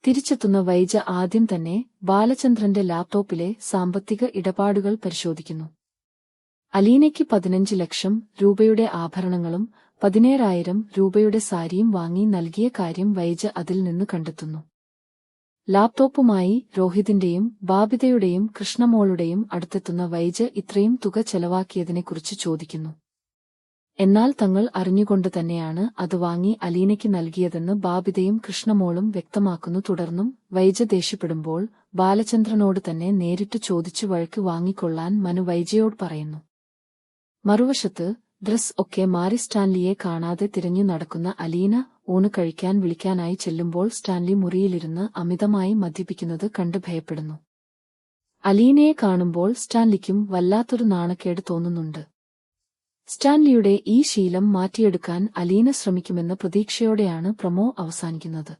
തിരിച്ചെത്തുന്ന വൈജ ആദ്യം തന്നെ ബാലചന്ദ്രന്റെ ലാപ്ടോപ്പിലെ സാമ്പത്തിക ഇടപാടുകൾ പരിശോധിക്കുന്നു. അലീനയ്ക്ക് 15 ലക്ഷം രൂപയുടെ ആഭരണങ്ങളും 17,000 രൂപയുടെ സാരിയും വാങ്ങി നൽകിയ കാര്യം വൈജ അതിൽ നിന്ന് കണ്ടെത്തുന്നു. ലാപ്ടോപ്പുമായി രോഹിതിന്റെയും ബാബിതയുടെയും കൃഷ്ണമോളുടെയും അടുത്തെത്തുന്ന വൈജ ഇത്രയും തുക ചെലവാക്കിയതിനെക്കുറിച്ച് ചോദിക്കുന്നു. എന്നാൽ തങ്ങൾ അറിഞ്ഞുകൊണ്ട് തന്നെയാണ് അത് വാങ്ങി അലീനയ്ക്ക് നൽകിയതെന്ന് ബാബിതയും കൃഷ്ണമോളും വ്യക്തമാക്കുന്നു. തുടർന്നും വൈജ ദേഷ്യപ്പെടുമ്പോൾ ബാലചന്ദ്രനോട് തന്നെ നേരിട്ട് ചോദിച്ചു വഴക്ക് വാങ്ങിക്കൊള്ളാൻ മനു വൈജയോട് പറയുന്നു. മറുവശത്ത് ഡ്രസ് ഒക്കെ മാറി സ്റ്റാൻലിയെ കാണാതെ തിരഞ്ഞു നടക്കുന്ന അലീന ഊണ് കഴിക്കാൻ വിളിക്കാനായി ചെല്ലുമ്പോൾ സ്റ്റാൻലി മുറിയിലിരുന്ന് അമിതമായി മദ്യപിക്കുന്നത് കണ്ട് ഭയപ്പെടുന്നു. അലീനയെ കാണുമ്പോൾ സ്റ്റാൻലിക്കും വല്ലാത്തൊരു നാണക്കേട് തോന്നുന്നുണ്ട്. സ്റ്റാൻലിയുടെ ഈ ശീലം മാറ്റിയെടുക്കാൻ അലീന ശ്രമിക്കുമെന്ന പ്രതീക്ഷയോടെയാണ് പ്രൊമോ അവസാനിക്കുന്നത്.